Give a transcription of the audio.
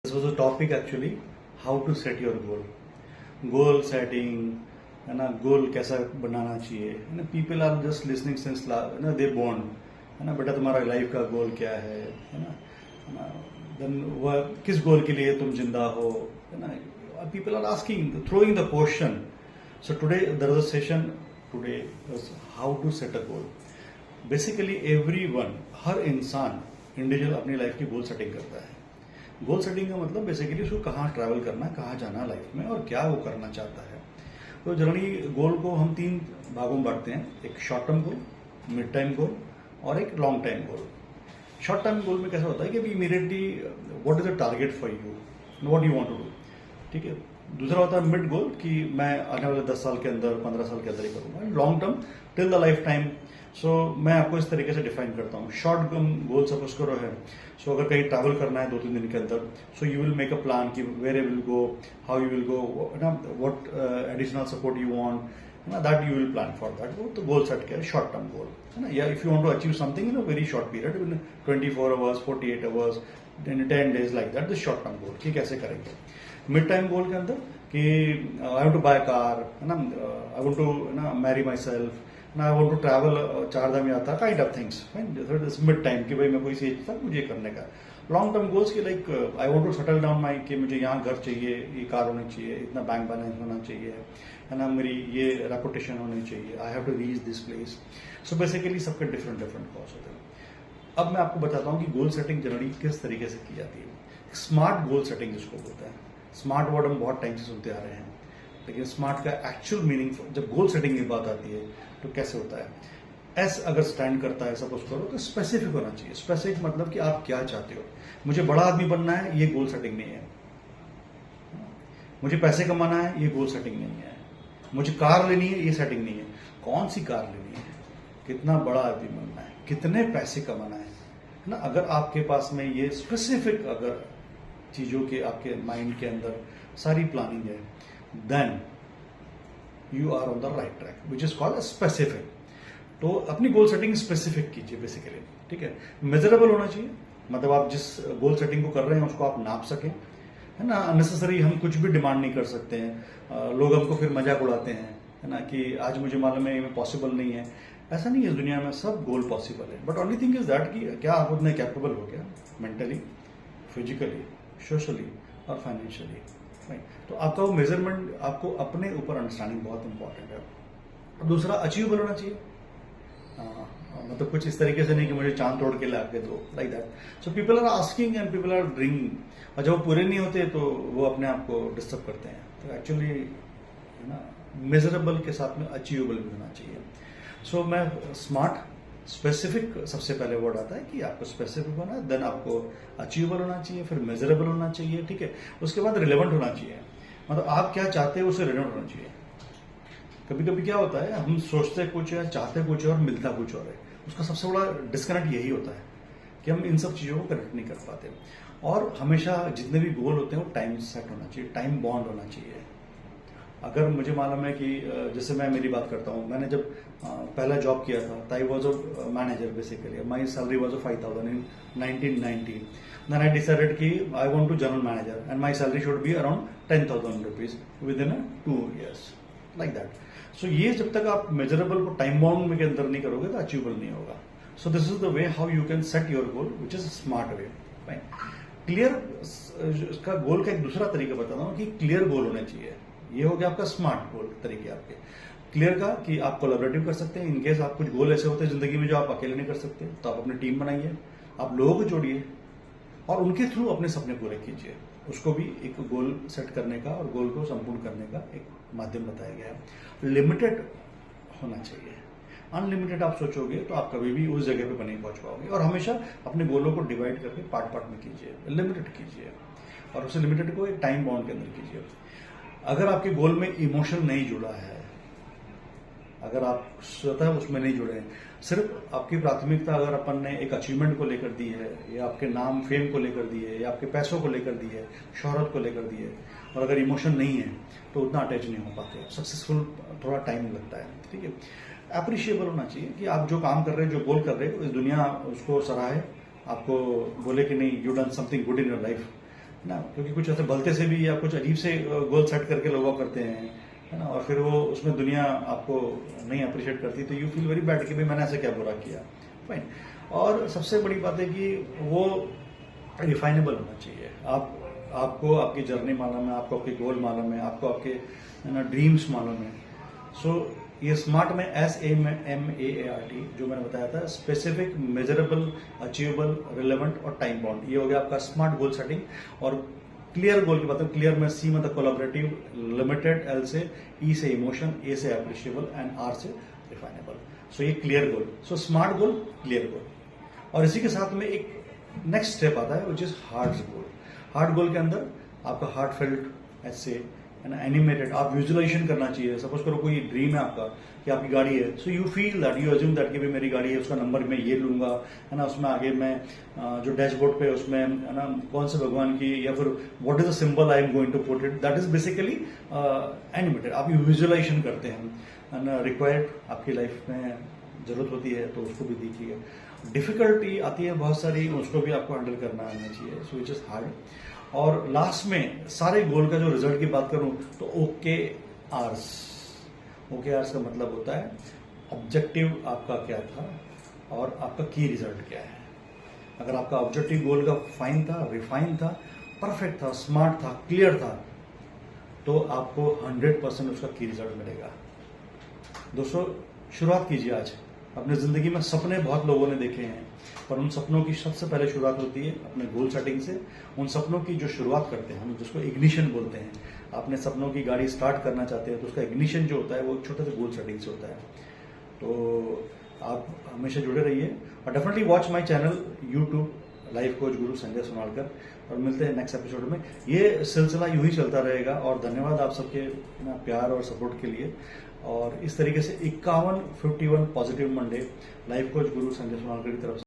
This was a topic actually, how to set your goal. Goal setting, है ना, गोल कैसा बनाना चाहिए, है ना. People are just listening since ना दे बॉर्न, है ना. बेटा तुम्हारा लाइफ का गोल क्या है ना. देन वह किस गोल के लिए तुम जिंदा हो, है ना. People are asking, throwing the question. So today there was a session today was how to set a goal. Basically everyone, हर इंसान इंडिविजुअल अपनी लाइफ की गोल सेटिंग करता है. गोल सेटिंग का मतलब बेसिकली उसको कहाँ ट्रैवल करना है, कहाँ जाना लाइफ में और क्या वो करना चाहता है. तो जनरली गोल को हम 3 भागों में बांटते हैं. एक short term goal, mid time goal और एक long time goal. Short term goal में कैसा होता है कि अभी immediately what is the target for you, what you want to do. ठीक है. दूसरा होता है मिड गोल कि मैं आने वाले 10 साल के अंदर, 15 साल के अंदर ही करूंगा. Long term till the life time. So मैं आपको इस तरीके से डिफाइन करता हूँ. शॉर्ट गोल सपोज करो है, सो अगर कहीं ट्रैवल करना है 2-3 दिन के अंदर, so you will make a plan कि where you will go, how you will go, ना, what additional support you want, है ना, that you will plan for that. वो तो गोल सेट किया है, शॉर्ट टर्म गोल, है ना. या if you want to achieve something in a very short period, in 24 hours, 48 hours, in 10 days like that, this short term goal कि कैसे करेंगे. मिड टाइम गोल के अंदर कि I want to buy car, है ना, आई वांट टू ना marry myself, ना I want to travel 4 Dham यात्रा, kind of things. Mid time कि भाई मैं कोई एज तक मुझे करने का. लॉन्ग टर्म गोल्स की like I want to settle down my, कि मुझे यहाँ घर चाहिए, ये कार होनी चाहिए, इतना बैंक बैलेंस होना चाहिए, है ना, मेरी ये रेपुटेशन होनी चाहिए, I have to reach this place. So basically सबके डिफरेंट गोल्स होते हैं. अब मैं आपको बताता हूँ कि गोल सेटिंग जनरली किस तरीके से की जाती है. स्मार्ट गोल सेटिंग जिसको बोलते हैं. स्मार्ट वर्ड हम बहुत टाइम से सुनते आ रहे हैं, लेकिन स्मार्ट का एक्चुअल मीनिंग जब गोल सेटिंग की बात आती है तो कैसे होता है. एस अगर स्टैंड करता है सपोज करो, तो स्पेसिफिक होना चाहिए. स्पेसिफिक मतलब कि आप क्या चाहते हो. मुझे बड़ा आदमी बनना है, ये गोल सेटिंग नहीं है. मुझे पैसे कमाना है, ये गोल सेटिंग नहीं है. मुझे कार लेनी है, ये सेटिंग नहीं है. कौन सी कार लेनी है, कितना बड़ा आदमी बनना है, कितने पैसे कमाना है ना. अगर आपके पास में ये स्पेसिफिक अगर चीजों के आपके माइंड के अंदर सारी प्लानिंग है, then you are on the right track, which is called specific. तो अपनी गोल सेटिंग स्पेसिफिक कीजिए बेसिकली. ठीक है. मेजरेबल होना चाहिए, मतलब आप जिस गोल सेटिंग को कर रहे हैं उसको आप नाप सकें, है ना. अननेसेसरी हम कुछ भी डिमांड नहीं कर सकते हैं. लोग हमको फिर मजाक उड़ाते हैं, है ना, कि आज मुझे मालूम है ये पॉसिबल नहीं है. ऐसा नहीं है, दुनिया में सब गोल पॉसिबल है. But only thing is that कि क्या आप उतने कैपेबल हो गया मेंटली, फिजिकली, सोशली और फाइनेंशियली. तो आपका वो मेजरमेंट, आपको अपने ऊपर अंडरस्टैंडिंग बहुत इंपॉर्टेंट है. दूसरा, अचीवेबल होना चाहिए. मतलब कुछ इस तरीके से नहीं कि मुझे चांद तोड़ के ला के दो, like that. So people are asking and people are drinking, और जब वो पूरे नहीं होते तो वो अपने आप को डिस्टर्ब करते हैं. तो एक्चुअली, है ना, मेजरेबल के साथ में अचीवेबल भी होना चाहिए. सो मैं स्मार्ट, स्पेसिफिक सबसे पहले वर्ड आता है कि आपको स्पेसिफिक होना है, देन आपको अचीवेबल होना चाहिए, फिर मेजरेबल होना चाहिए. ठीक है. उसके बाद रिलेवेंट होना चाहिए, मतलब आप क्या चाहते हैं उससे रिलेवेंट होना चाहिए. कभी कभी क्या होता है, हम सोचते कुछ है, चाहते कुछ है और मिलता कुछ और है. उसका सबसे बड़ा डिस्कनेक्ट यही होता है कि हम इन सब चीजों को कनेक्ट नहीं कर पाते. और हमेशा जितने भी गोल होते हैं वो टाइम सेट होना चाहिए, टाइम बॉन्ड होना चाहिए. अगर मुझे मालूम है कि जैसे मैं मेरी बात करता हूँ, मैंने जब पहला जॉब किया था, I was a manager basically. My salary was 5,000 in 1990. Then I decided कि I want to general manager and my salary should be around 10,000 rupees within 2 years, like that. So ये जब तक आप measurable को time bound में के अंदर नहीं करोगे तो अचीवेबल नहीं होगा. So this is the way how you can set your goal, which is smart way. Clear, इसका गोल का एक दूसरा तरीका बताता हूँ कि क्लियर गोल होने चाहिए. ये हो गया आपका स्मार्ट गोल तरीके आपके. क्लियर का कि आप कोलैबोरेटिव कर सकते हैं. इनकेस आप कुछ गोल ऐसे होते हैं जिंदगी में जो आप अकेले नहीं कर सकते, तो आप अपनी टीम बनाइए, आप लोगों को जोड़िए और उनके थ्रू अपने सपने पूरे कीजिए. उसको भी एक गोल सेट करने का और गोल को संपूर्ण करने का एक माध्यम बताया गया है. लिमिटेड होना चाहिए. अनलिमिटेड आप सोचोगे तो आप कभी भी उस जगह पे नहीं पहुंच पाओगे. और हमेशा अपने गोलों को डिवाइड करके पार्ट में कीजिए, लिमिटेड कीजिए और उसे लिमिटेड को एक टाइम बाउंड के अंदर कीजिए. अगर आपके गोल में इमोशन नहीं जुड़ा है, अगर आप स्वतः उसमें नहीं जुड़े हैं, सिर्फ आपकी प्राथमिकता अगर अपन ने एक अचीवमेंट को लेकर दी है, या आपके नाम फेम को लेकर दी है, या आपके पैसों को लेकर दी है, शोहरत को लेकर दी है, और अगर इमोशन नहीं है तो उतना अटैच नहीं हो पाते. सक्सेसफुल थोड़ा टाइम लगता है. ठीक है. अप्रिशिएबल होना चाहिए कि आप जो काम कर रहे हैं, जो गोल कर रहे हो, इस दुनिया उसको सराहे, आपको बोले कि नहीं, you done something good in your life. ना, क्योंकि कुछ ऐसे भलते से भी या कुछ अजीब से गोल सेट करके लोग करते हैं, है ना, और फिर वो उसमें दुनिया आपको नहीं अप्रिशिएट करती, तो यू फील वेरी बैड कि भाई मैंने ऐसे क्या बुरा किया। फाइन। और सबसे बड़ी बात है कि वो रिफाइनेबल होना चाहिए। आपको आपकी जर्नी मालूम है, आपको आपके गोल मालूम है, आपको आपके, है ना, ड्रीम्स मालूम है। सो ये स्मार्ट में SMART जो मैंने बताया था, स्पेसिफिक, मेजरेबल, अचीवेबल, रिलेवेंट और टाइम बाउंड, ये हो गया आपका स्मार्ट गोल सेटिंग। और क्लियर गोल की बात है, क्लियर में C मतलब कोलैबोरेटिव, लिमिटेड L से, E से इमोशन, A से अप्रिशिएबल एंड R से रिफाइनेबल। सो ये क्लियर गोल। सो स्मार्ट गोल, क्लियर गोल। और इसी के साथ में एक नेक्स्ट स्टेप आता है which is hard goal. Hard goal के अंदर आपका हार्ट फेल्ट ऐसे, है ना, एनिमेटेड, आप विजुअलाइजेशन करना चाहिए। सपोज करो कोई ड्रीम है आपका कि आपकी गाड़ी है, so you feel that, you assume that कि भाई मेरी गाड़ी है, उसका नंबर मैं ये लूंगा, है ना, उसमें आगे मैं जो डैशबोर्ड पे उसमें, है ना, कौन से भगवान की, या फिर what is the symbol I am going to put it, that is basically animated. आप विजुअलाइजेशन करते हैं, रिक्वायर्ड आपकी लाइफ में जरूरत होती है तो उसको भी देखिए। डिफिकल्टी आती है बहुत सारी, उसको भी आपको हैंडल करना आना चाहिए। सो विच इज हार्ड। और लास्ट में सारे गोल का जो रिजल्ट की बात करूं तो OKRs का मतलब होता है ऑब्जेक्टिव आपका क्या था और आपका की रिजल्ट क्या है। अगर आपका ऑब्जेक्टिव गोल का फाइन था, रिफाइन था, परफेक्ट था, स्मार्ट था, क्लियर था, तो आपको 100% उसका की रिजल्ट मिलेगा। दोस्तों, शुरुआत कीजिए आज। अपने जिंदगी में सपने बहुत लोगों ने देखे हैं, पर उन सपनों की सबसे पहले शुरुआत होती है अपने गोल सेटिंग से। उन सपनों की जो शुरुआत करते हैं हम, जिसको इग्निशन बोलते हैं, अपने सपनों की गाड़ी स्टार्ट करना चाहते हैं तो उसका इग्निशन जो होता है वो छोटे से गोल सेटिंग से होता है। तो आप हमेशा जुड़े रहिए और definitely watch my channel YouTube, life coach गुरु संजय सोनालकर। और मिलते हैं नेक्स्ट एपिसोड में। ये सिलसिला यूं ही चलता रहेगा और धन्यवाद आप सबके प्यार और सपोर्ट के लिए। और इस तरीके से 51 पॉजिटिव मंडे लाइफ कोच गुरु संजय सोनालकर की तरफ से